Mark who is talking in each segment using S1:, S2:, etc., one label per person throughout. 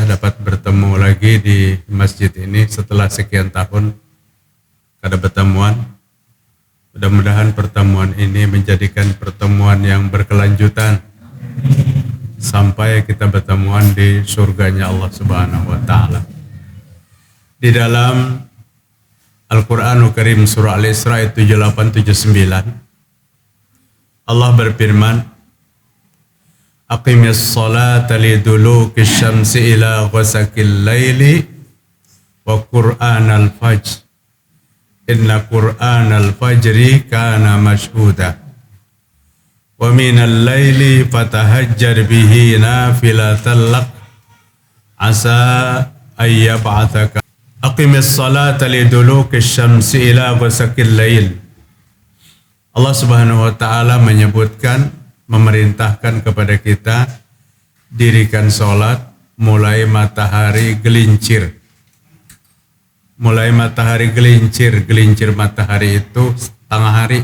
S1: dapat bertemu lagi di masjid ini setelah sekian tahun kada pertemuan. Mudah-mudahan pertemuan ini menjadikan pertemuan yang berkelanjutan sampai kita bertemuan di surganya Allah Subhanahu wa taala. Di dalam Al-Qur'anul Karim surah Al-Isra 78-79 Allah berfirman, Aqimis salata liduluki syamsi ila ghasakil laili wa qur'anal fajr inna qur'anal fajri kana mashhuda wa minal laili fatahajjar bihi nafilatan lak asa ayyab'athaka. Aqimis salata liduluki syamsi ila ghasakil lail. Allah Subhanahu wa taala menyebutkan, memerintahkan kepada kita dirikan sholat mulai matahari gelincir. Mulai matahari gelincir, gelincir matahari itu setengah hari.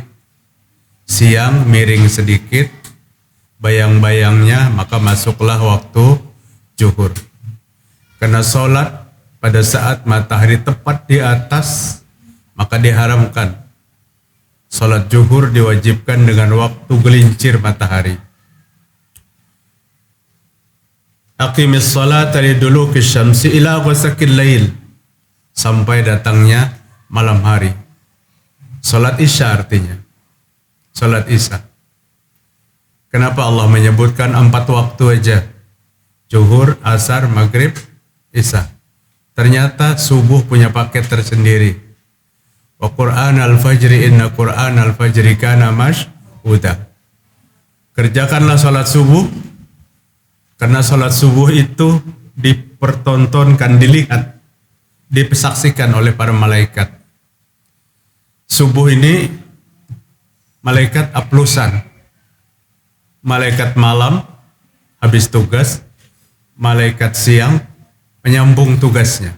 S1: Siang miring sedikit, bayang-bayangnya maka masuklah waktu zuhur. Karena sholat pada saat matahari tepat di atas maka diharamkan. Salat zuhur diwajibkan dengan waktu gelincir matahari. Aqimis salata liduluki syamsi ila ghasakil lail, sampai datangnya malam hari. Salat Isya artinya. Salat Isya. Kenapa Allah menyebutkan 4 waktu aja? Zuhur, asar, maghrib, Isya. Ternyata subuh punya paket tersendiri. Wa Qur'an al-fajri inna Qur'an al-fajri kana mashhuda. Kerjakanlah salat subuh, karena salat subuh itu dipertontonkan, dilihat, disaksikan oleh para malaikat. Subuh ini malaikat aplusan, malaikat malam habis tugas, malaikat siang menyambung tugasnya.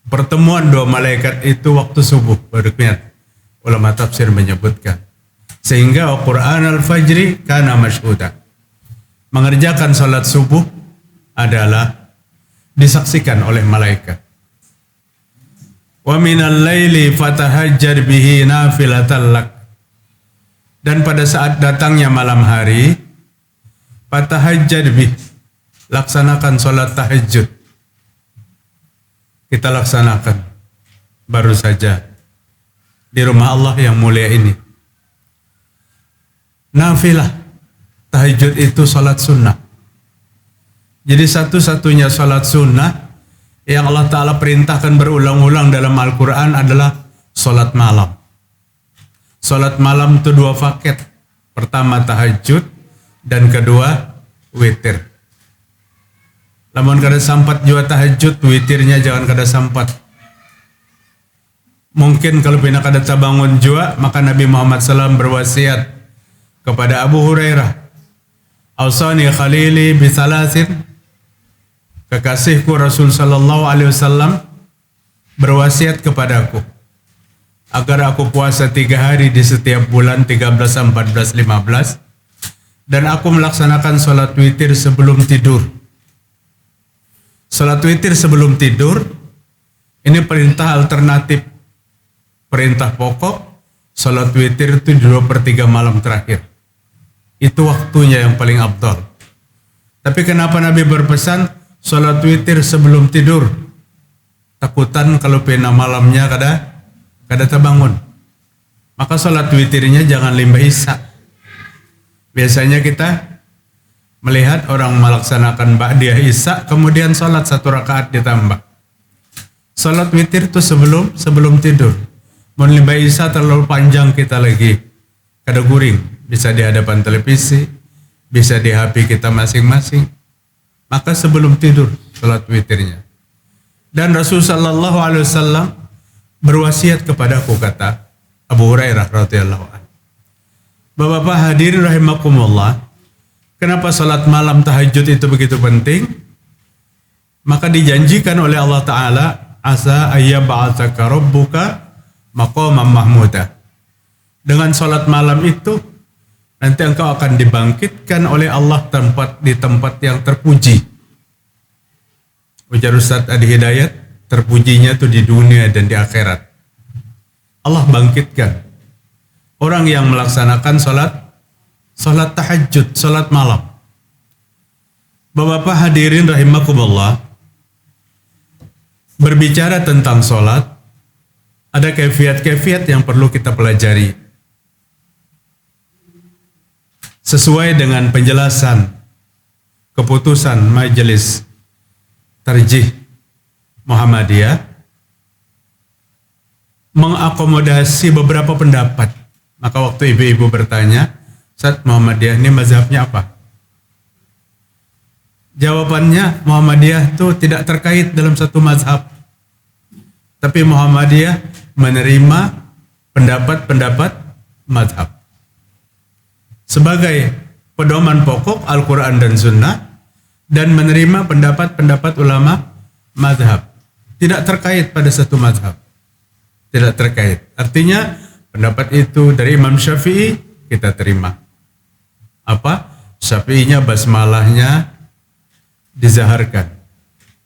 S1: Pertemuan 2 malaikat itu waktu subuh berikutnya. Ulama tafsir menyebutkan. Sehingga Al-Quran Al-Fajri kana mashhuda. Mengerjakan salat subuh adalah disaksikan oleh malaikat. Wa minal laili fatahajjar bihi nafilatan lak. Dan pada saat datangnya malam hari, fatahajjar bihi, laksanakan salat tahajud. Kita laksanakan baru saja di rumah Allah yang mulia ini. Nafilah, tahajud itu salat sunnah. Jadi satu-satunya salat sunnah yang Allah Ta'ala perintahkan berulang-ulang dalam Al-Quran adalah salat malam. Salat malam itu 2 paket. Pertama tahajud dan kedua witir. Lamun kada sampat jua tahajud, witirnya jangan kada sampat. Mungkin kalau pina kada tabangun jua, maka Nabi Muhammad SAW berwasiat kepada Abu Hurairah, Ausani khalili bisalasin, kekasihku Rasul Sallallahu Alaihi Wasallam berwasiat kepadaku agar aku puasa 3 hari di setiap bulan 13, 14, 15, dan aku melaksanakan sholat witir sebelum tidur. Salat witir sebelum tidur, ini perintah alternatif. Perintah pokok, salat witir itu 2/3 malam terakhir. Itu waktunya yang paling afdal. Tapi kenapa Nabi berpesan salat witir sebelum tidur? Takutan kalau pena malamnya kada terbangun. Maka salat witirnya jangan limbah Isya. Biasanya kita melihat orang melaksanakan ba'diyah Isya, kemudian salat 1 rakaat ditambah. Salat witir itu sebelum tidur. Mau limbah Isya terlalu panjang kita lagi, kada guring, bisa di hadapan televisi, bisa di HP kita masing-masing. Maka sebelum tidur salat witirnya. Dan Rasul Sallallahu Alaihi Wasallam berwasiat kepadaku, kata Abu Hurairah radhiyallahu anhu. Bapak-bapak hadirin rahimakumullah, kenapa salat malam tahajud itu begitu penting? Maka dijanjikan oleh Allah Ta'ala, asa ayyab'atsaka rabbuka maqaman mahmuda. Dengan salat malam itu nanti engkau akan dibangkitkan oleh Allah di tempat yang terpuji. Ujar Ustadz Adi Hidayat, terpujinya tuh di dunia dan di akhirat. Allah bangkitkan orang yang melaksanakan sholat tahajud, sholat malam. Bapak-bapak hadirin rahimakumullah, berbicara tentang sholat, ada kefiat-kefiat yang perlu kita pelajari. Sesuai dengan penjelasan keputusan Majelis Tarjih Muhammadiyah, mengakomodasi beberapa pendapat. Maka waktu ibu-ibu bertanya, Ustaz, Muhammadiyah ini mazhabnya apa? Jawabannya, Muhammadiyah itu tidak terkait dalam satu mazhab. Tapi Muhammadiyah menerima pendapat-pendapat mazhab sebagai pedoman pokok Al-Quran dan Sunnah, dan menerima pendapat-pendapat ulama mazhab. Tidak terkait pada satu mazhab. Tidak terkait. Artinya pendapat itu dari Imam Syafi'i, kita terima. Apa? Syafi'inya basmalahnya dizaharkan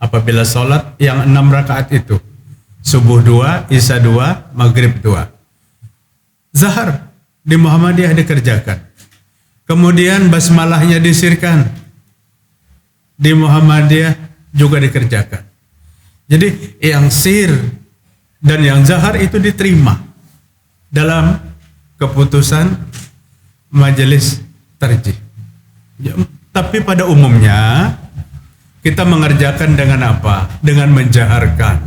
S1: apabila sholat yang 6 rakaat itu. Subuh 2, Isya 2, Maghrib 2. Zahar di Muhammadiyah dikerjakan. Kemudian basmalahnya disirkan. Di Muhammadiyah juga dikerjakan. Jadi yang sir dan yang zahar itu diterima dalam keputusan Majelis Tarjih. Ya, tapi pada umumnya kita mengerjakan dengan apa? Dengan menjaharkan.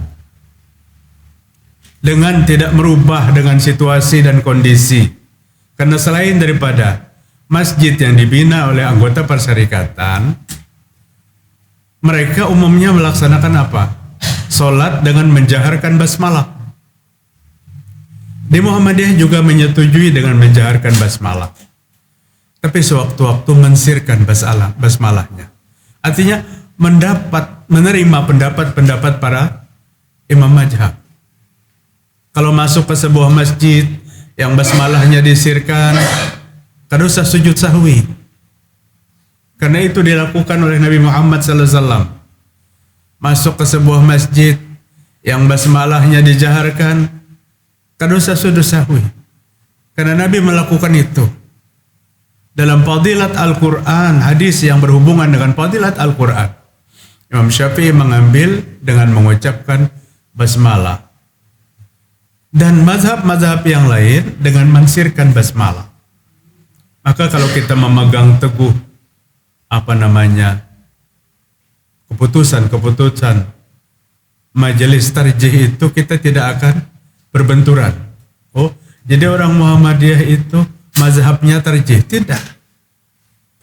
S1: Dengan tidak merubah dengan situasi dan kondisi. Karena selain daripada masjid yang dibina oleh anggota perserikatan, mereka umumnya melaksanakan apa? Sholat dengan menjaharkan basmalah. Di Muhammadiyah juga menyetujui dengan menjaharkan basmalah. Tapi sewaktu-waktu mensirkan basmalahnya. Artinya menerima pendapat-pendapat para imam mazhab. Kalau masuk ke sebuah masjid yang basmalahnya disirkan, kada usah sujud sahwi. Karena itu dilakukan oleh Nabi Muhammad SAW. Masuk ke sebuah masjid yang basmalahnya dijaharkan, kada usah sujud sahwi. Karena Nabi melakukan itu. Dalam fadilat Al-Quran, hadis yang berhubungan dengan fadilat Al-Quran, Imam Syafi'i mengambil dengan mengucapkan basmalah. Dan mazhab-mazhab yang lain dengan mensirkan basmalah. Maka kalau kita memegang teguh keputusan Majelis Tarjih itu, kita tidak akan berbenturan. Oh, jadi orang Muhammadiyah itu mazhabnya tarjih? Tidak.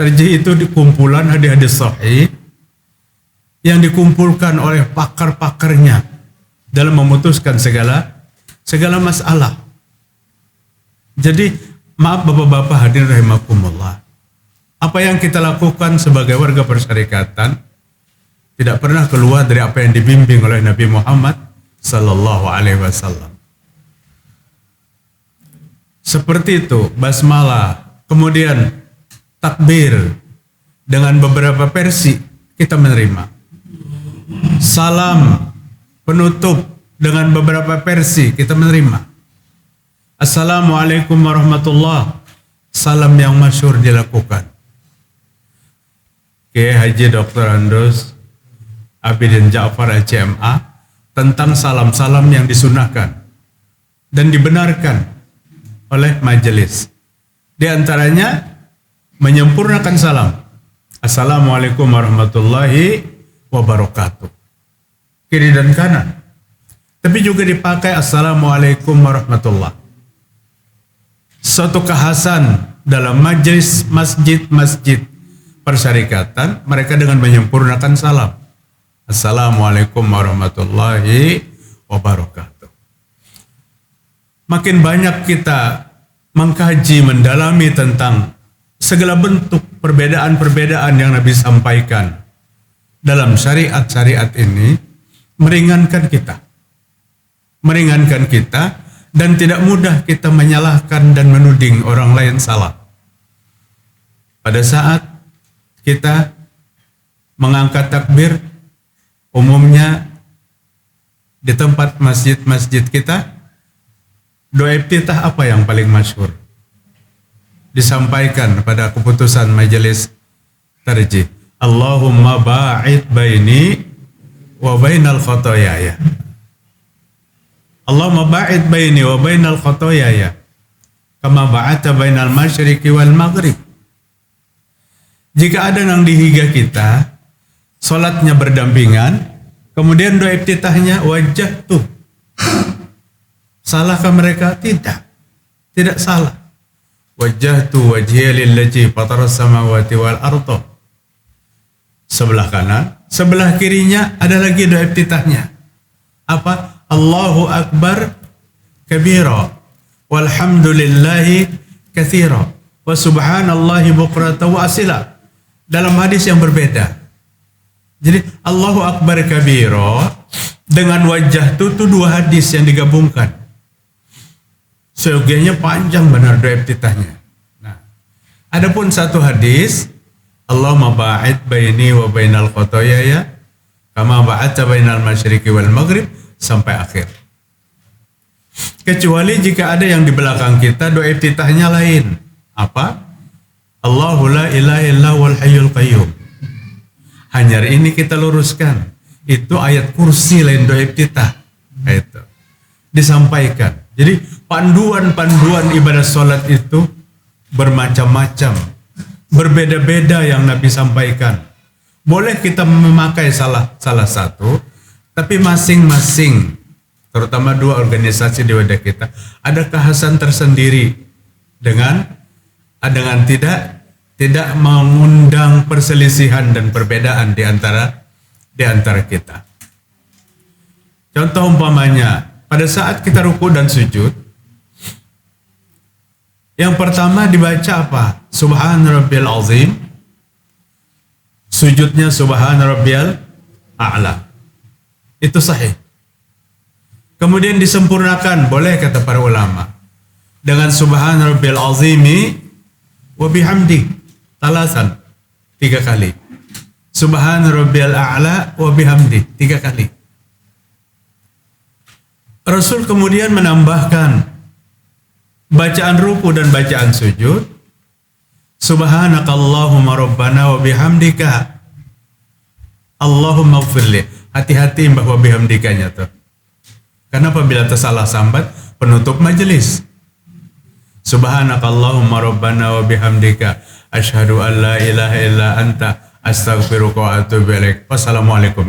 S1: Tarjih itu dikumpulan hadis-hadis sahih yang dikumpulkan oleh pakar-pakarnya dalam memutuskan segala masalah. Jadi maaf bapak-bapak hadirin rahimakumullah, apa yang kita lakukan sebagai warga persyarikatan tidak pernah keluar dari apa yang dibimbing oleh Nabi Muhammad sallallahu alaihi wasallam. Seperti itu basmalah, kemudian takbir dengan beberapa versi kita menerima. Salam penutup dengan beberapa versi kita menerima. Assalamualaikum warahmatullahi, salam yang masyhur dilakukan. Kiai Haji Dr. Andros Abidin Ja'far HMA tentang salam-salam yang disunahkan dan dibenarkan oleh majelis. Di antaranya menyempurnakan salam. Assalamualaikum warahmatullahi wabarakatuh. Kiri dan kanan. Tapi juga dipakai assalamualaikum warahmatullahi. Suatu kekhasan dalam majelis masjid-masjid persyarikatan, mereka dengan menyempurnakan salam. Assalamualaikum warahmatullahi wabarakatuh. Makin banyak kita mengkaji, mendalami tentang segala bentuk perbedaan-perbedaan yang Nabi sampaikan dalam syariat-syariat ini, meringankan kita dan tidak mudah kita menyalahkan dan menuding orang lain salah. Pada saat kita mengangkat takbir, Umumnya di tempat masjid-masjid kita, doa iftitah apa yang paling masyhur? Disampaikan pada keputusan majelis tarjih. Allahumma ba'id baini wa bainal khotoyaya. Allahumma ba'id baini wa bainal khotoyaya kama ba'ata bainal masyriqi wal maghrib. Jika ada yang dihiga kita, salatnya berdampingan, kemudian doa iftitahnya wajah tuh. Salahkah mereka? Tidak salah. Wajjahtu wajhiya lillazi fataras samawati wal arda. Sebelah kanan, sebelah kirinya ada lagi doa iftitahnya. Apa? Allahu akbar kabira walhamdulillahi katsira wa subhanallahi bukratan wa asila. Dalam hadis yang berbeda. Jadi Allahu akbar kabira dengan wajah itu dua hadis yang digabungkan. Seyogianya panjang benar doa iftitahnya. Nah, adapun satu hadis, Allahumma ba'id baini wa bainal khotoyaya kama ba'adta bainal masyriqi wal maghrib sampai akhir. Kecuali jika ada yang di belakang kita doa iftitahnya lain. Apa? Allahu la ilaha illa wal hayyul qayyum. Hanya ini kita luruskan. Itu ayat kursi lain doa iftitah. Itu disampaikan. Jadi panduan-panduan ibadah sholat itu bermacam-macam, berbeda-beda yang Nabi sampaikan. Boleh kita memakai salah satu, tapi masing-masing, terutama dua organisasi di wadah kita, ada kekhasan tersendiri dengan tidak mengundang perselisihan dan perbedaan di antara kita. Contoh umpamanya, pada saat kita ruku dan sujud, yang pertama dibaca apa? Subhana rabbiyal azim. Sujudnya subhana rabbiyal a'la. Itu sahih. Kemudian disempurnakan, boleh kata para ulama, dengan subhana rabbiyal azimi wa bihamdi talasan 3 kali. Subhana rabbiyal a'la wa bihamdi 3 kali. Rasul kemudian menambahkan bacaan ruku dan bacaan sujud. Subhanakallahumma rabbana wa bihamdika Allahumma gfirli. Hati-hati bahwa bihamdikanya tuh. Karena apabila tersalah sambat, penutup majelis. Subhanakallahumma rabbana wa bihamdika asyhadu an la ilaha illa anta astaghfiruka wa atubu ilaik. Wassalamualaikum.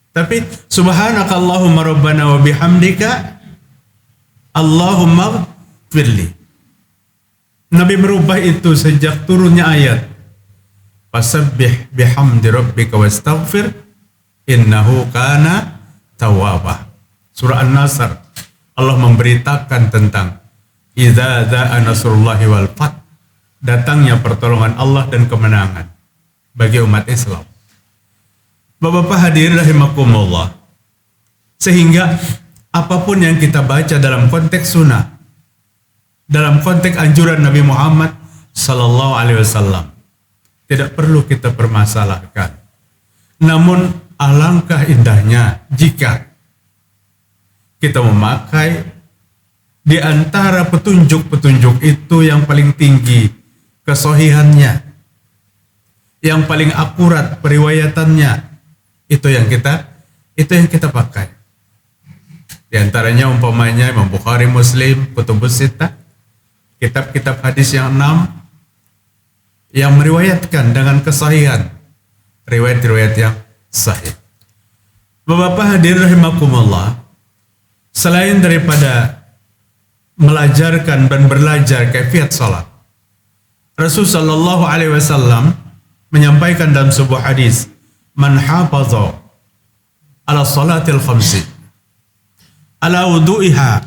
S1: Tapi subhanakallahumma rabbana wa bihamdika Allahumma gfirli. Nabi merubah itu sejak turunnya ayat. Fasabbih bihamdi rabbika wastaghfir innahu kana tawwaba. Surah An-Nasr. Allah memberitakan tentang idza za'a nasrullahi wal fath, datangnya pertolongan Allah dan kemenangan bagi umat Islam. Bapak-bapak hadirin rahimakumullah. Sehingga apapun yang kita baca dalam konteks sunnah, dalam konteks anjuran Nabi Muhammad sallallahu alaihi wasallam, tidak perlu kita permasalahkan. Namun alangkah indahnya jika kita memakai di antara petunjuk-petunjuk itu yang paling tinggi kesohihannya, yang paling akurat periwayatannya, itu yang kita pakai. Di antaranya umpamanya Imam Bukhari, Muslim, Kutubus Sittah, kitab-kitab hadis yang 6 yang meriwayatkan dengan kesahihan, riwayat-riwayat yang sahih. Bapak hadirin rahimakumullah, selain daripada melajarkan dan belajar kaifiat salat, Rasul sallallahu alaihi wasallam menyampaikan dalam sebuah hadis, man hafaza ala salatil khamsi ala wudu'iha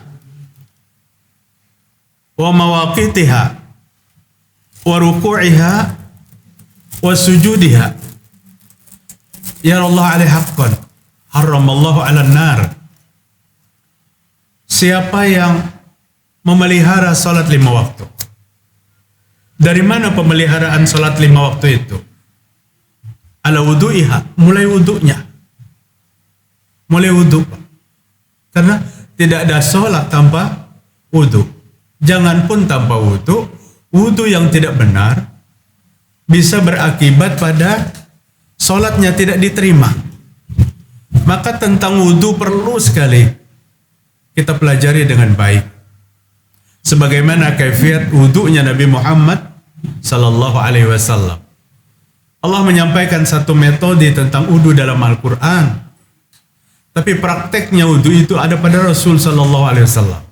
S1: wa mawaqitiha wa ruku'iha wa sujudiha ya Allah alaihi haqqan haramallahu ala nar. Siapa yang memelihara salat 5 waktu? Dari mana pemeliharaan salat 5 waktu itu? ala wudu'iha, mulai wudunya. Mulai wudu. Karena tidak ada sholat tanpa wudu. Jangan pun tanpa wudu. Wudu yang tidak benar bisa berakibat pada sholatnya tidak diterima. Maka tentang wudu perlu sekali kita pelajari dengan baik. Sebagaimana kaifiat wudunya Nabi Muhammad sallallahu alaihi wasallam. Allah menyampaikan satu metode tentang wudu dalam Al-Quran. Tapi prakteknya wudu itu ada pada Rasul sallallahu alaihi wasallam.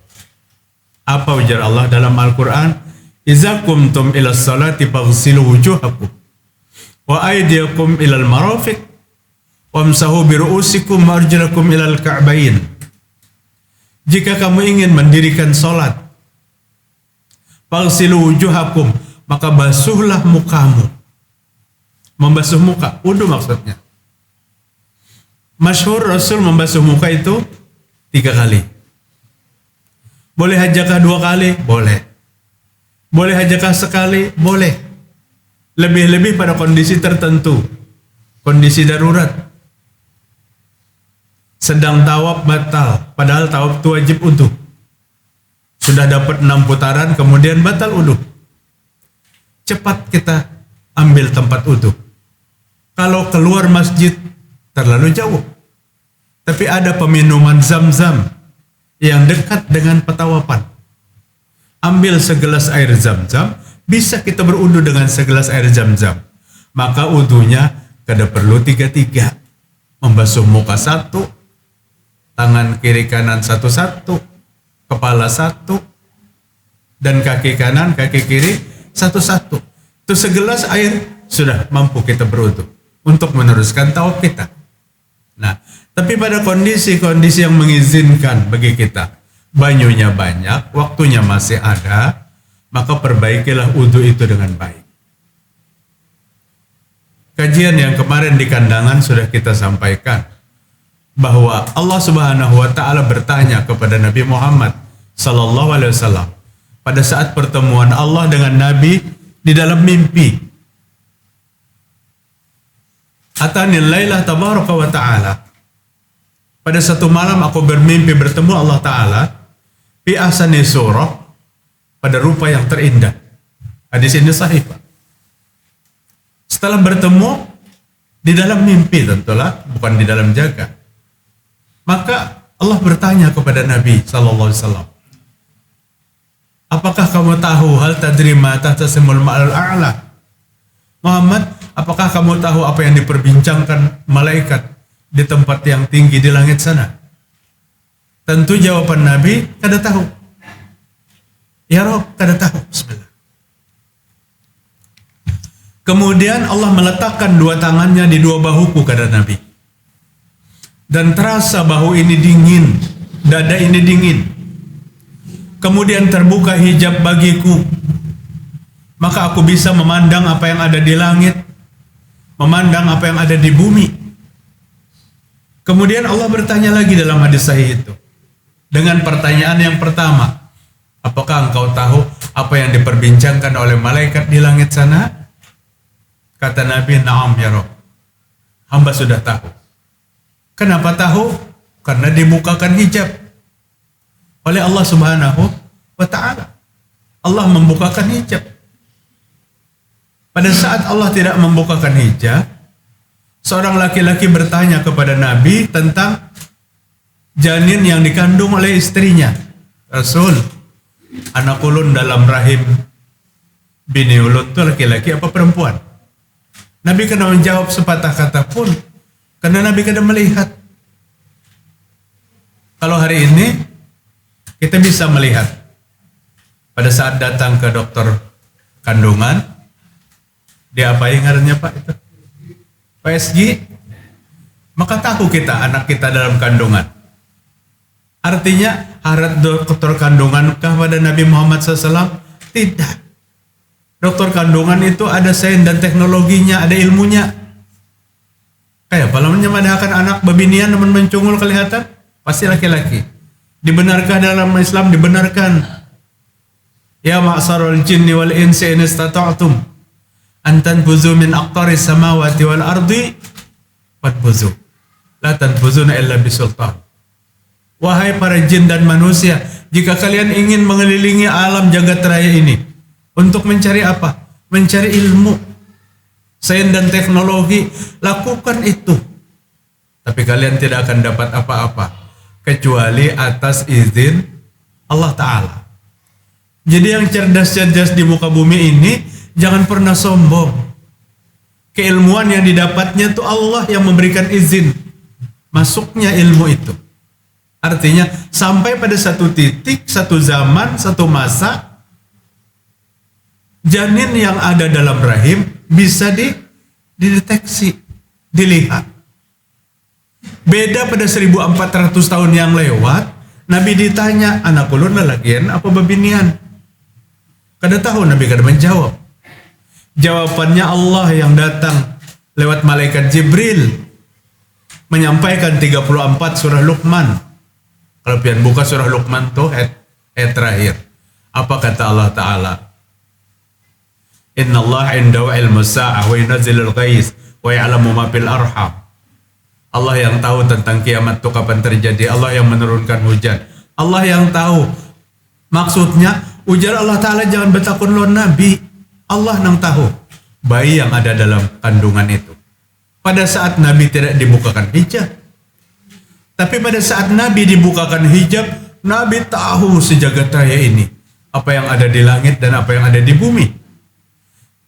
S1: Apa ujar Allah dalam Al-Quran? Iza kumtum ila salati faghsilu wujuhakum wa aydiyakum ilal marafiq wamsahu biru'usikum wa arjulakum ilal ka'bain. Jika kamu ingin mendirikan salat, faghsilu wujuhakum, maka basuhlah mukamu. Membasuh muka, wudu maksudnya. Masyhur Rasul membasuh muka itu 3 kali. Boleh hajakah 2 kali? Boleh. Boleh hajakah sekali? Boleh. Lebih-lebih pada kondisi tertentu. Kondisi darurat. Sedang tawaf batal, padahal tawaf itu wajib wudu. Sudah dapat 6 putaran, kemudian batal wudu. Cepat kita ambil tempat wudu. Kalau keluar masjid terlalu jauh. Tapi ada peminuman Zam-Zam yang dekat dengan petawapan. Ambil segelas air Zam-Zam, bisa kita berwudu dengan segelas air Zam-Zam. Maka wudunya kada perlu 3-3. Membasuh muka 1, tangan kiri kanan 1-1, kepala 1, dan kaki kanan, kaki kiri 1-1. Itu segelas air sudah mampu kita berwudu untuk meneruskan tawaf kita. Nah, tapi pada kondisi-kondisi yang mengizinkan bagi kita, banyunya banyak, waktunya masih ada, maka perbaikilah wudu itu dengan baik. Kajian yang kemarin di kandangan sudah kita sampaikan bahwa Allah Subhanahu wa taala bertanya kepada Nabi Muhammad sallallahu alaihi wasallam pada saat pertemuan Allah dengan Nabi di dalam mimpi. Atanil lailah tabaraka wa ta'ala. Pada satu malam aku bermimpi bertemu Allah Ta'ala fi ahsani surah, pada rupa yang terindah. Hadis ini sahih, Pak. Setelah bertemu di dalam mimpi, tentulah bukan di dalam jaga. Maka Allah bertanya kepada Nabi sallallahu alaihi wasallam, apakah kamu tahu hal tadri ma tahtasimul ma'al a'la? Muhammad, apakah kamu tahu apa yang diperbincangkan malaikat di tempat yang tinggi di langit sana? Tentu jawaban Nabi, kada tahu. Ya Rabb, kada tahu. Bismillah. Kemudian Allah meletakkan 2 tangannya di 2 bahuku, kata Nabi. Dan terasa bahu ini dingin, dada ini dingin. Kemudian terbuka hijab bagiku. Maka aku bisa memandang apa yang ada di langit, memandang apa yang ada di bumi. Kemudian Allah bertanya lagi dalam hadis sahih itu, dengan pertanyaan yang pertama, apakah engkau tahu apa yang diperbincangkan oleh malaikat di langit sana? Kata Nabi, na'am ya Rabb, hamba sudah tahu. Kenapa tahu? Karena dibukakan hijab oleh Allah Subhanahu wa ta'ala. Allah membukakan hijab. Pada saat Allah tidak membukakan hijab, seorang laki-laki bertanya kepada Nabi tentang janin yang dikandung oleh istrinya. Rasul, anak ulun dalam rahim bini ulun itu laki-laki apa perempuan? Nabi kena menjawab sepatah kata pun, karena Nabi kena melihat. Kalau hari ini kita bisa melihat pada saat datang ke dokter kandungan, dia apa yang ngarannya Pak itu? PSG. Maka tahu kita anak kita dalam kandungan. Artinya harap dokter kandungan kepada Nabi Muhammad SAW? Tidak. Dokter kandungan itu ada sains dan teknologinya, ada ilmunya. Kayak kalau menyemadakan anak babinian namun mencungul kelihatan, pasti laki-laki. Dibenarkah dalam Islam? Dibenarkan. Ya ma'sarul jinni wal insi in istata'tum Antan buzu min aqtaris samawati wal ardi fatbuzu. La tanfuzuna illa bisultan. Wahai para jin dan manusia, jika kalian ingin mengelilingi alam jagat raya ini untuk mencari apa? Mencari ilmu, sains dan teknologi, lakukan itu. Tapi kalian tidak akan dapat apa-apa kecuali atas izin Allah Ta'ala. Jadi yang cerdas-cerdas di muka bumi ini jangan pernah sombong. Keilmuan yang didapatnya itu Allah yang memberikan izin masuknya ilmu itu. Artinya sampai pada satu titik, satu zaman, satu masa, janin yang ada dalam rahim bisa dideteksi, dilihat. Beda pada 1400 tahun yang lewat, Nabi ditanya, anak ulun lelakian apa babinian? Kada tahu Nabi kada menjawab. Jawabannya Allah yang datang lewat malaikat Jibril menyampaikan 34 surah Luqman. Kalau pian buka surah Luqman tuh ayat terakhir. Apa kata Allah Ta'ala? Inna Allah indahu ilmu sa'ah wa yunazzilul ghais wa ya'lamu ma fil arham. Allah yang tahu tentang kiamat itu kapan terjadi. Allah yang menurunkan hujan. Allah yang tahu. Maksudnya ujar Allah Ta'ala jangan bertakun lo Nabi. Allah yang tahu bayi yang ada dalam kandungan itu. Pada saat Nabi tidak dibukakan hijab. Tapi pada saat Nabi dibukakan hijab, Nabi tahu sejagat raya ini. Apa yang ada di langit dan apa yang ada di bumi.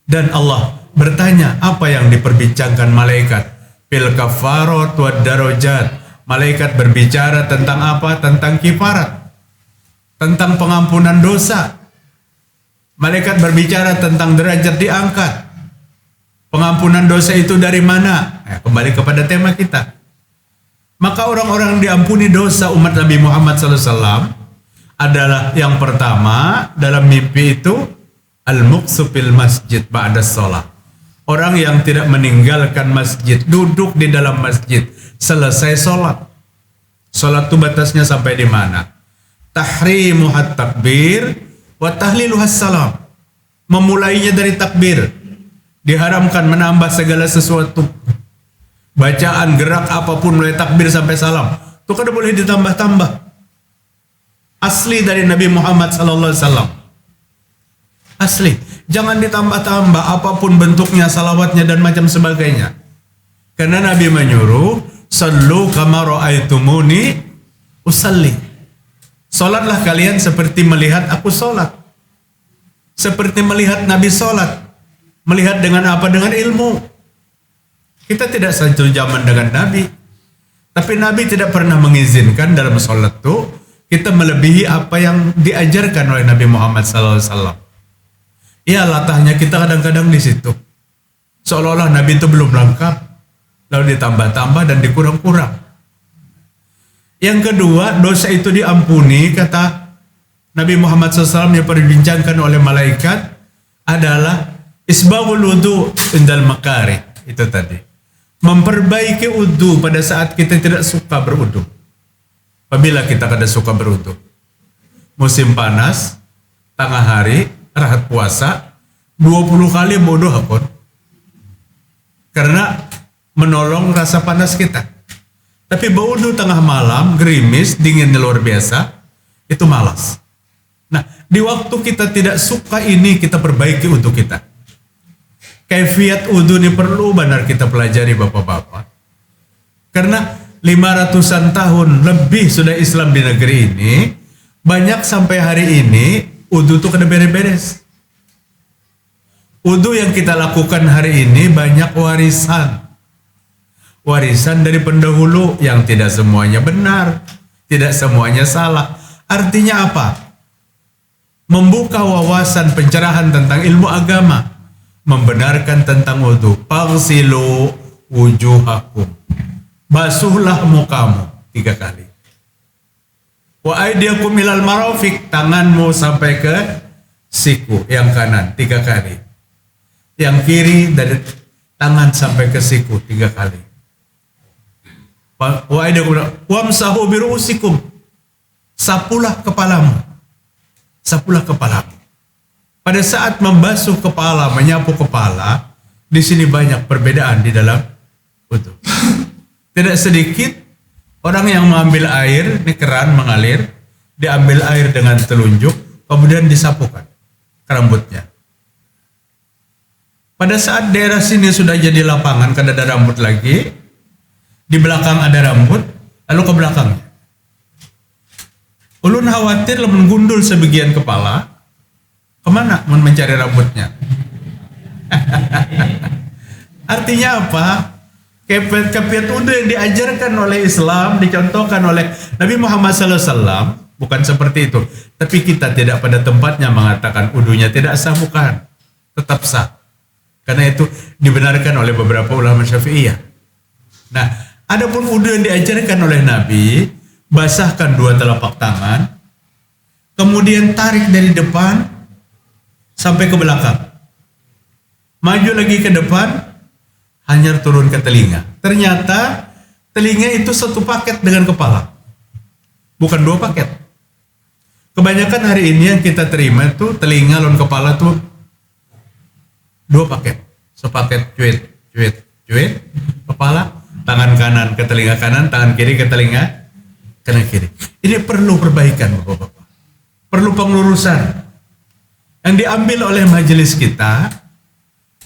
S1: Dan Allah bertanya apa yang diperbincangkan malaikat. Fil kafarat wad darajat. Malaikat berbicara tentang apa? Tentang kifarat. Tentang pengampunan dosa. Malaikat berbicara tentang derajat diangkat. Pengampunan dosa itu dari mana? Kembali kepada tema kita. Maka orang-orang diampuni dosa umat Nabi Muhammad SAW adalah yang pertama dalam mimpi itu al-muqsu fil masjid ba'da sholat. Orang yang tidak meninggalkan masjid, duduk di dalam masjid selesai sholat. Sholat itu batasnya sampai di mana? Tahrimuhat takbir wa tahliluhas salam. Memulainya dari takbir. Diharamkan menambah segala sesuatu. Bacaan, gerak apapun mulai takbir sampai salam. Itu kada boleh ditambah-tambah. Asli dari Nabi Muhammad SAW. Asli. Jangan ditambah-tambah apapun bentuknya, salawatnya dan macam sebagainya. Karena Nabi menyuruh, sallu kama ra'aitumuni usalli. Salatlah kalian seperti melihat aku salat. Seperti melihat Nabi salat. Melihat dengan apa? Dengan ilmu. Kita tidak satu zaman dengan Nabi. Tapi Nabi tidak pernah mengizinkan dalam salat itu kita melebihi apa yang diajarkan oleh Nabi Muhammad SAW. Ya latahnya kita kadang-kadang di situ. Seolah-olah Nabi itu belum lengkap. Lalu ditambah-tambah dan dikurang-kurang. Yang kedua, dosa itu diampuni, kata Nabi Muhammad SAW yang diperbincangkan oleh malaikat adalah isbaghul wudu indal makari. Itu tadi. Memperbaiki wudu pada saat kita tidak suka berwudu. Apabila kita kada suka berwudu. Musim panas, tengah hari, rahat puasa, 20 kali wudu hakon. Karena menolong rasa panas kita. Tapi berwudu tengah malam, gerimis, dinginnya luar biasa, itu malas. Nah, di waktu kita tidak suka ini, kita perbaiki wudu kita. Kaifiat wudu ini perlu benar kita pelajari bapak-bapak. Karena 500-an tahun lebih sudah Islam di negeri ini, banyak sampai hari ini, wudu itu kada beres-beres. Wudu yang kita lakukan hari ini banyak warisan. Warisan dari pendahulu yang tidak semuanya benar, tidak semuanya salah. Artinya apa? Membuka wawasan pencerahan tentang ilmu agama. Membenarkan tentang wudu. Paghsilu wujuhakum. Basuhlah mukamu 3 kali. Wa aydiyakum ilal marafiq. Tanganmu sampai ke siku yang kanan 3 kali. Yang kiri dari tangan sampai ke siku 3 kali. Wa aydiyakum wamsahu biru'usikum. Sapulah kepalamu. Sapulah kepalamu. pada saat membasuh kepala, menyapu kepala, di sini banyak perbedaan di dalam wudu. Tidak sedikit orang yang mengambil air, di keran mengalir, diambil air dengan telunjuk, kemudian disapukan ke rambutnya. Pada saat daerah sini sudah jadi lapangan, kan ada rambut lagi, di belakang ada rambut, lalu ke belakangnya. Ulun khawatir menggundul sebagian kepala, kemana mencari rambutnya? Artinya apa? Kepiat wudu yang diajarkan oleh Islam, dicontohkan oleh Nabi Muhammad SAW, bukan seperti itu. Tapi kita tidak pada tempatnya mengatakan wudunya tidak sah, bukan. Tetap sah. Karena itu dibenarkan oleh beberapa ulama Syafi'iyah. Nah, adapun wudu yang diajarkan oleh Nabi, basahkan dua telapak tangan, kemudian tarik dari depan sampai ke belakang. Maju lagi ke depan, hanya turun ke telinga. Ternyata telinga itu satu paket dengan kepala, bukan dua paket. Kebanyakan hari ini yang kita terima itu telinga lawan kepala tuh dua paket, sepaket cuit, kepala, tangan kanan ke telinga kanan, tangan kiri ke telinga kanan kiri. Ini perlu perbaikan, Bapak-bapak. Perlu pengurusan. Yang diambil oleh majelis kita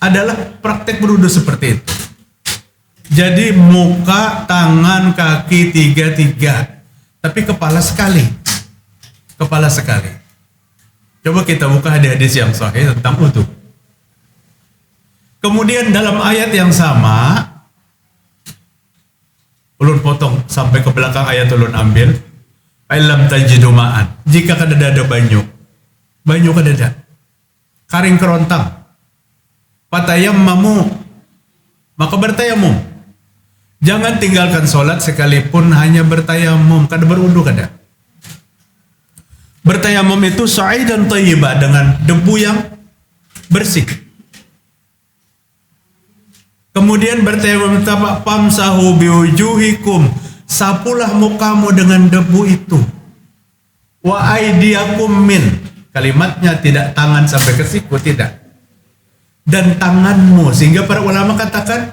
S1: adalah praktek berwudu seperti itu. Jadi muka, tangan, kaki tiga, tapi kepala sekali. Kepala sekali. Coba kita buka hadis yang sahih tentang wudu. Kemudian dalam ayat yang sama, ulun potong sampai ke belakang ayat, ulun ambil. Alam tajidu ma'an. Jika kadada ada banyu kadada, karing kerontang, fatayammamu, maka bertayamum. Jangan tinggalkan sholat sekalipun hanya bertayamum, kada berwudu kada. Bertayamum itu sa'idan thayyibah, dengan debu yang bersih. Kemudian bertayamum famsahu biwujuhikum, sapulah mukamu dengan debu itu. Wa aidiakum min, kalimatnya tidak tangan sampai ke siku, tidak. Dan tanganmu, sehingga para ulama katakan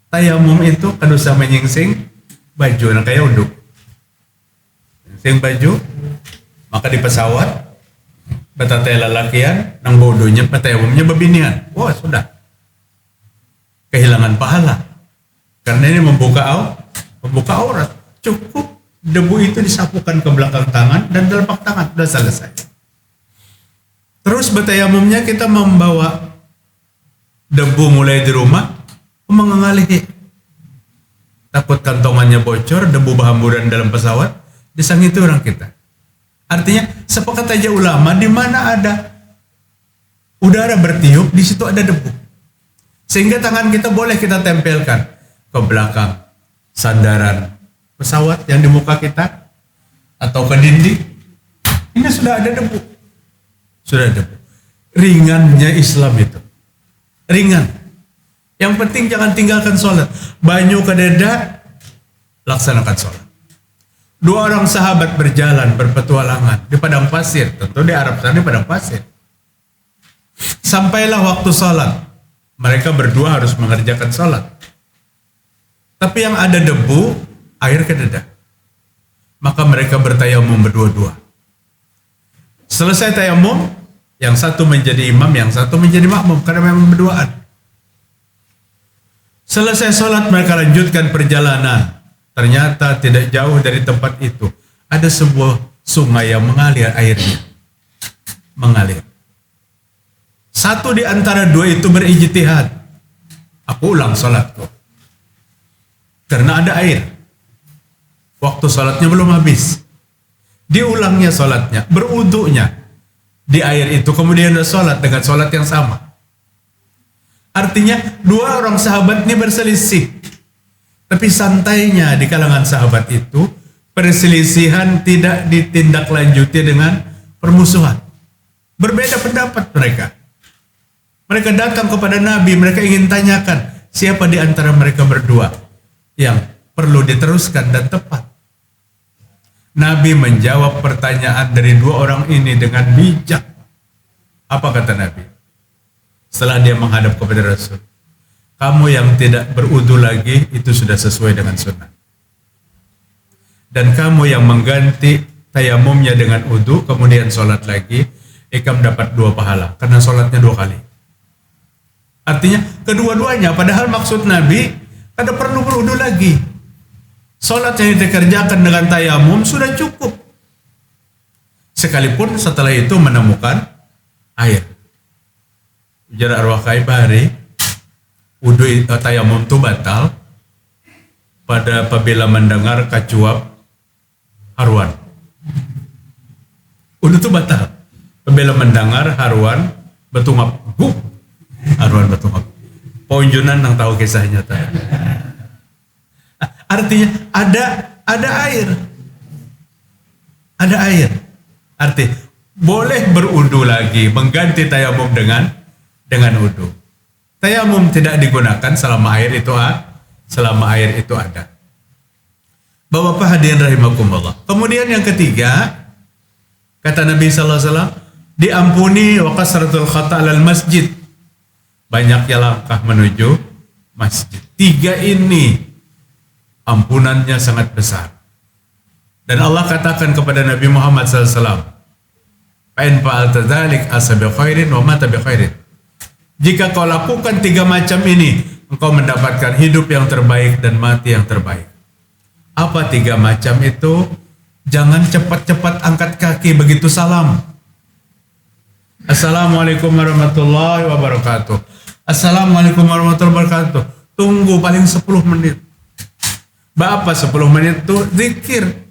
S1: tayamum itu kan usah menyingsing baju, nah kayak uduk. Sing baju, maka di pesawat betatay lalakian, nang bodohnya tayamumnya bebinian. Wah, sudah. Kehilangan pahala. Karena ini membuka aurat. Cukup debu itu disapukan ke belakang tangan dan telapak tangan, sudah selesai. Terus bertayamumnya kita membawa debu mulai di rumah, mengalihi. Takut kantongannya bocor, debu berhamburan dalam pesawat, disang itu orang kita. Artinya sepakat aja ulama, di mana ada udara bertiup, di situ ada debu. Sehingga tangan kita boleh kita tempelkan ke belakang sandaran pesawat yang di muka kita atau ke dinding. Ini sudah ada debu. Sudah ada debu. Ringannya Islam itu. Ringan. Yang penting jangan tinggalkan sholat. Banyu ke dada, laksanakan sholat. Dua orang sahabat berjalan, berpetualangan di padang pasir. Tentu di Arab sana di padang pasir. Sampailah waktu sholat. Mereka berdua harus mengerjakan sholat. Tapi yang ada debu, air ke dada. Maka mereka bertayamum berdua-dua. Selesai tayamum, yang satu menjadi imam, yang satu menjadi makmum, karena memang berduaan. Selesai sholat, mereka lanjutkan perjalanan. Ternyata tidak jauh dari tempat itu ada sebuah sungai yang mengalir airnya. Mengalir. Satu di antara dua itu berijtihad. Aku ulang sholatku. Karena ada air. Waktu sholatnya belum habis. Diulangnya sholatnya, berwudunya di air itu, kemudian ada sholat dengan sholat yang sama. Artinya dua orang sahabat ini berselisih. Tapi santainya di kalangan sahabat itu, perselisihan tidak ditindaklanjuti dengan permusuhan. Berbeda pendapat mereka. Mereka datang kepada Nabi, mereka ingin tanyakan siapa di antara mereka berdua yang perlu diteruskan dan tepat. Nabi menjawab pertanyaan dari dua orang ini dengan bijak. Apa kata Nabi? Setelah dia menghadap kepada Rasul, kamu yang tidak berwudu lagi itu sudah sesuai dengan sunnah. Dan kamu yang mengganti tayamumnya dengan wudu kemudian sholat lagi, ikam dapat 2 pahala karena sholatnya 2 kali. Artinya kedua-duanya, padahal maksud Nabi kada perlu berwudu lagi. Sholat yang dikerjakan dengan tayamum sudah cukup. Sekalipun setelah itu menemukan air. Jarak arwah kaibari, wudu tayamum itu batal pada apabila mendengar kacuap haruan. Wudu itu batal apabila mendengar haruan betungap. Haruan betungap. Ponjunan yang tahu kisahnya. Artinya ada air. Ada air. Arti boleh berwudu lagi, mengganti tayamum dengan wudu. Tayamum tidak digunakan selama air itu ada. Bapak hadirin rahimakumullah. Kemudian yang ketiga, kata Nabi sallallahu alaihi wasallam, diampuni wa kasratul khata' alal masjid. Banyaknya langkah menuju masjid. 3 ini ampunannya sangat besar. Dan Allah katakan kepada Nabi Muhammad sallallahu alaihi wasallam, "Fa in fa'alta dzalik asabi khairin wa mata bi khairin." Jika kau lakukan 3 macam ini, engkau mendapatkan hidup yang terbaik dan mati yang terbaik. Apa 3 macam itu? Jangan cepat-cepat angkat kaki begitu salam. Assalamualaikum warahmatullahi wabarakatuh. Assalamualaikum warahmatullahi wabarakatuh. Tunggu paling 10 menit. Apa 10 menit itu? Zikir.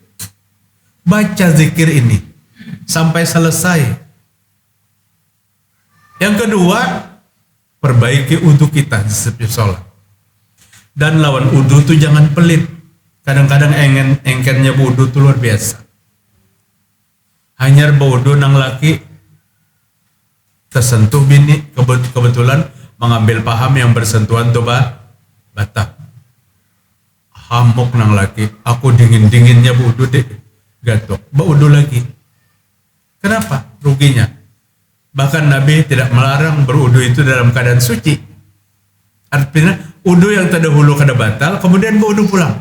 S1: Baca zikir ini sampai selesai. Yang kedua, perbaiki wudu kita di setiap sholat. Dan lawan wudu itu jangan pelit. Kadang-kadang engkennya wudu itu luar biasa. Hanya berwudu nang laki tersentuh bini, kebetulan mengambil paham yang bersentuhan tuh batak. Hamuk nang laki, aku dingin-dinginnya wudu deh, gatok, wudu lagi. Kenapa? Ruginya. Bahkan Nabi tidak melarang berwudu itu dalam keadaan suci. Artinya wudu yang terdahulu kada batal, kemudian berwudu pulang.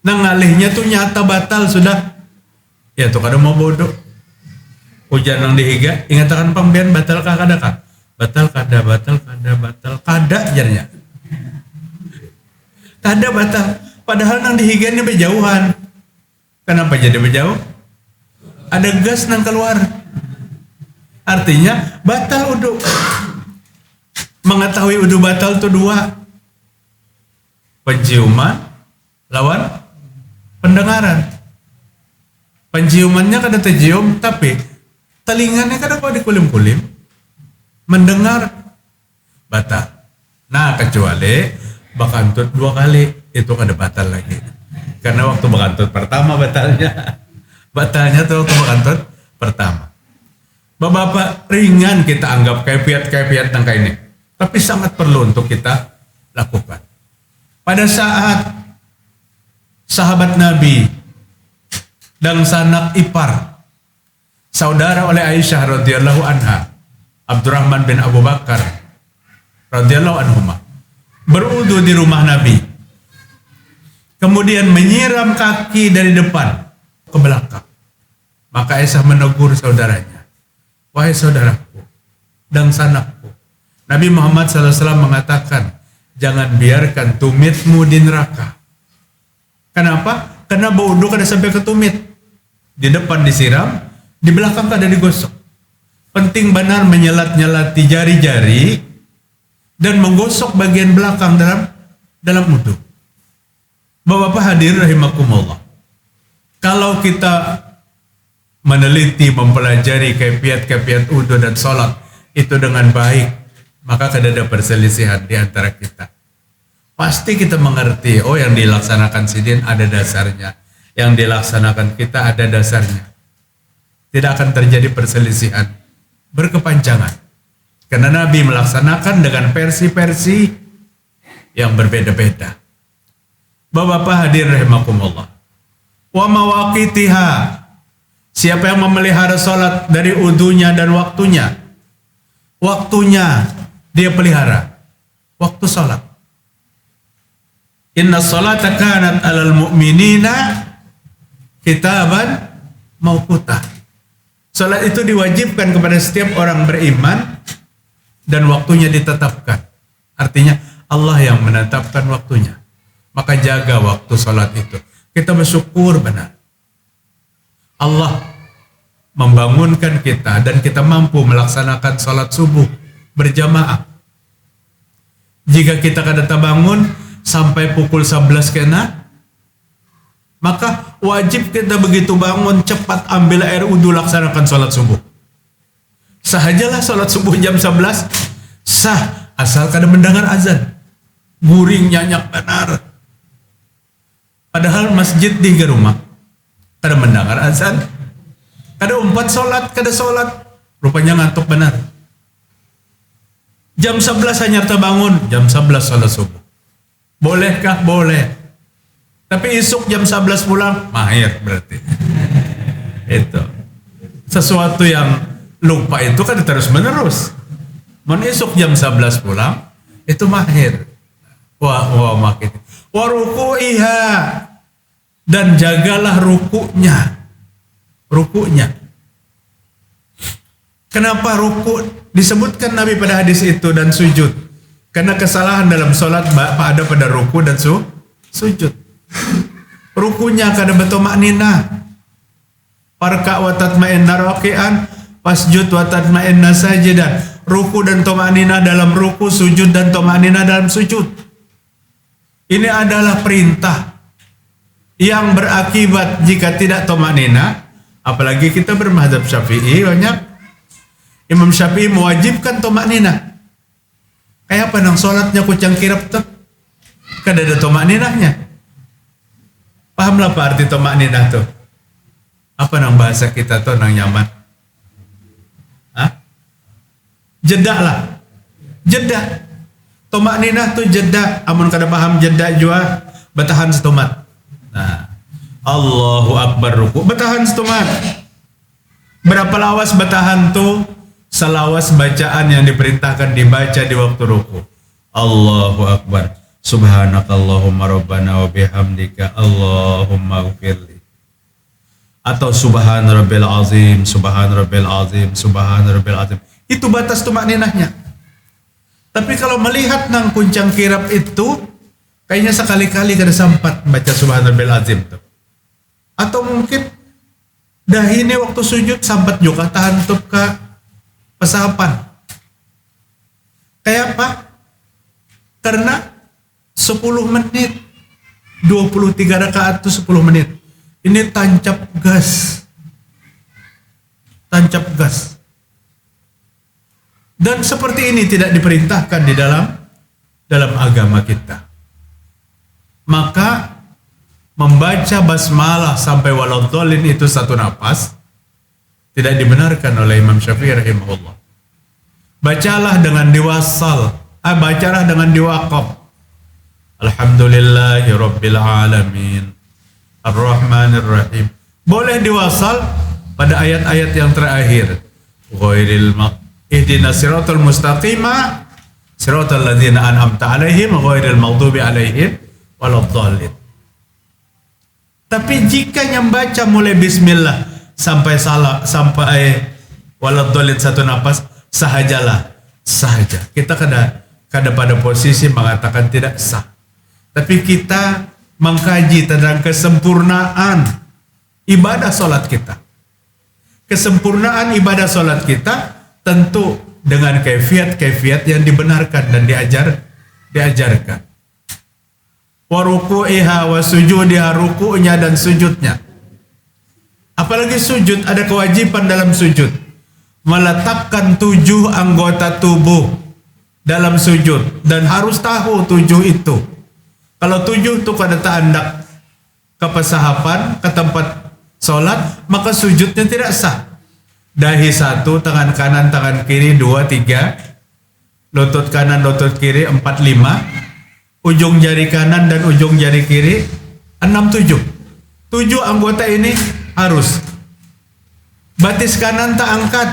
S1: Nah ngalihnya tuh nyata batal sudah. Ya tuh kada mau wudu. Hujan yang dihiga, ingatakan pambian batal kah kada kah? Batal kada jadinya. Kada batal. Padahal nang dihiga ini berjauhan. Kenapa jadi berjauh? Ada gas nang keluar. Artinya batal wudu. Mengetahui wudu batal itu 2. Penciuman lawan pendengaran. Penciumannya kada tercium, tapi telinganya kada kok dikulim-kulim. Mendengar batal. Nah kecuali bakantut 2 kali itu kada batal lagi. Karena waktu bakantut pertama batalnya. Batalnya tuh waktu bakantut pertama. Bapak-bapak, ringan kita anggap kaifiat tangka ini. Tapi sangat perlu untuk kita lakukan. Pada saat sahabat Nabi dan sanak ipar, saudara oleh Aisyah radhiyallahu anha, Abdurrahman bin Abu Bakar radhiyallahu anhuma, berwudu di rumah Nabi. Kemudian menyiram kaki dari depan ke belakang. Maka Aisyah menegur saudaranya, "Wahai saudaraku dan sanakku." Nabi Muhammad SAW mengatakan, jangan biarkan tumitmu di neraka. Kenapa? Karena berwudu kada sampai ke tumit. Di depan disiram, di belakang kada digosok. Penting benar menyelat-nyelati jari-jari dan menggosok bagian belakang dalam wudu. Bapak-bapak hadir rahimakumullah. Kalau kita meneliti, mempelajari kaifiat wudu dan sholat itu dengan baik, maka kada ada perselisihan di antara kita. Pasti kita mengerti, oh yang dilaksanakan sidin ada dasarnya, yang dilaksanakan kita ada dasarnya. Tidak akan terjadi perselisihan berkepanjangan. Karena Nabi melaksanakan dengan versi-versi yang berbeda-beda. Bapak-bapak hadir rahimakumullah. Wa mawaqitiha, Siapa yang memelihara sholat dari udunya dan waktunya, dia pelihara. Waktu sholat. Inna sholata kanat alal mu'minina kitaban mauquta. Sholat itu diwajibkan kepada setiap orang beriman dan waktunya ditetapkan. Artinya Allah yang menetapkan waktunya. Maka jaga waktu sholat itu. Kita bersyukur benar. Allah membangunkan kita dan kita mampu melaksanakan sholat subuh berjamaah. Jika kita kada terbangun sampai pukul 11 kena, maka wajib kita begitu bangun cepat ambil air wudhu, laksanakan sholat subuh. Sahajalah sholat subuh jam 11 sah asal kada mendengar azan. Guring nyanyak benar. Padahal masjid di rumah kada mendengar azan, kada umpat sholat, kada sholat, rupanya ngantuk benar. Jam 11 hanya terbangun, jam 11 sholat subuh. Bolehkah? Boleh. Tapi isuk jam 11 pulang, mahir berarti. Itu. Sesuatu yang lupa itu kan terus menerus. Mau isuk jam 11 pulang, itu mahir. Wah makin. Wa ruku'iha, dan jagalah ruku'nya. Kenapa ruku' disebutkan Nabi pada hadis itu dan sujud? Karena kesalahan dalam sholat ada pada ruku' dan sujud. Rukunya kada bertumakninah. Parka' wa tatma'inna raki'an, wasjud wa tatma'inna sajidan. Ruku dan tumakninah dalam ruku, sujud dan tumakninah dalam sujud. Ini adalah perintah yang berakibat jika tidak tumakninah. Apalagi kita bermadzhab Syafi'i, banyak Imam Syafi'i mewajibkan tumakninah. Kayak apa nang sholatnya kucang kirap tuh, kada ada tumakninahnya. Pahamlah apa arti tumakninah tuh? Apa nang bahasa kita tuh nang nyaman? Hah? Jeda lah. Jeda. Tumakninah tuh jeda. Amun kada paham jeda jua, betahan setumat. Nah, Allahu Akbar ruku, betahan setumat. Berapa lawas betahan tuh? Selawas bacaan yang diperintahkan dibaca di waktu ruku. Allahu Akbar. Subhanakallahumma rabbana wa bihamdika Allahumma ghfirli. Atau subhan rabbil azim, subhan rabbil azim, subhan rabbil azim. Itu batas tumakninahnya. Tapi kalau melihat nang kuncang kirap itu, kayaknya sekali-kali kada sempat baca subhan rabbil azim tuh. Atau mungkin dah ini waktu sujud sampat juga tahan tup ke pesapan. Kayak apa? Karena 10 menit 23 rakaat itu 10 menit. Ini tancap gas. Dan seperti ini tidak diperintahkan di dalam agama kita. Maka membaca basmalah sampai waladhdallin itu satu napas tidak dibenarkan oleh Imam Syafi'i rahimahullah. Bacalah dengan diwasal, bacalah dengan diwaqaf. Alhamdulillahi rabbil alamin, Ar-Rahmanir Rahim. Boleh diwasal pada ayat-ayat yang terakhir. Ghairil ihdinas siratal mustaqima siratal ladzina an'amta 'alaihim ghairil maghdubi 'alaihim waladdallin. Tapi jika yang baca mulai bismillah sampai waladdallin satu nafas, sahaja. Kita kada pada posisi mengatakan tidak sah. Tapi kita mengkaji tentang kesempurnaan ibadah solat kita. Kesempurnaan ibadah solat kita tentu dengan kaifiat yang dibenarkan dan diajarkan. Wa ruku'iha wa sujudiha, ruku'nya dan sujudnya. Apalagi sujud, ada kewajiban dalam sujud. Meletakkan 7 anggota tubuh dalam sujud. Dan harus tahu 7 itu. Kalau 7 itu kada taandak ke pesahapan, ke tempat sholat, maka sujudnya tidak sah. Dahi 1, tangan kanan, tangan kiri 2, 3, lutut kanan, lutut kiri 4, 5, ujung jari kanan dan ujung jari kiri 6, 7. 7 anggota ini harus. Batis kanan tak angkat,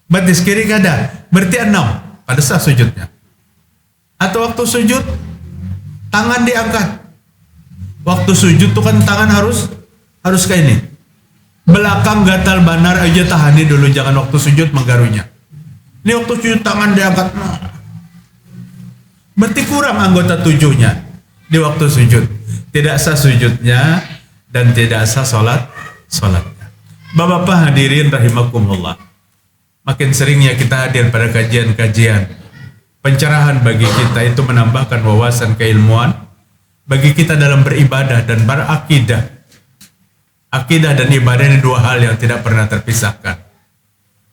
S1: batis kiri kada, berarti 6 pada saat sujudnya. Atau waktu sujud tangan diangkat. Waktu sujud tuh kan tangan harus kayak ini. Belakang gatal banar aja tahani dulu, jangan waktu sujud menggarunya. Ini waktu sujud tangan diangkat. Berarti kurang anggota 7-nya di waktu sujud. Tidak sah sujudnya dan tidak sah salatnya. Bapak-bapak hadirin rahimakumullah. Makin seringnya kita hadir pada kajian-kajian pencerahan bagi kita, itu menambahkan wawasan keilmuan bagi kita dalam beribadah dan berakidah. Akidah dan ibadah ini dua hal yang tidak pernah terpisahkan.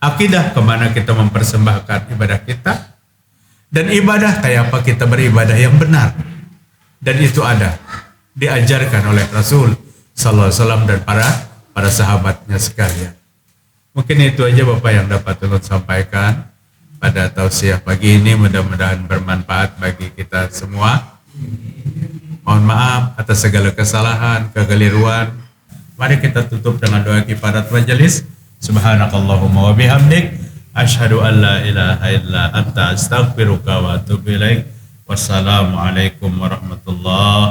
S1: Akidah kemana kita mempersembahkan ibadah kita, dan ibadah kayak apa kita beribadah yang benar. Dan itu ada diajarkan oleh Rasul Sallallahu Alaihi Wasallam dan para sahabatnya sekalian. Mungkin itu aja Bapak yang dapat ulun sampaikan pada tausiah pagi ini, mudah-mudahan bermanfaat bagi kita semua. Mohon maaf atas segala kesalahan, kekeliruan. Mari kita tutup dengan doa kifarat majelis. Subhanakallahumma wa bihamdik, asyhadu an la ilaha illa anta, astaghfiruka wa atubu ilaik. Wassalamualaikum warahmatullahi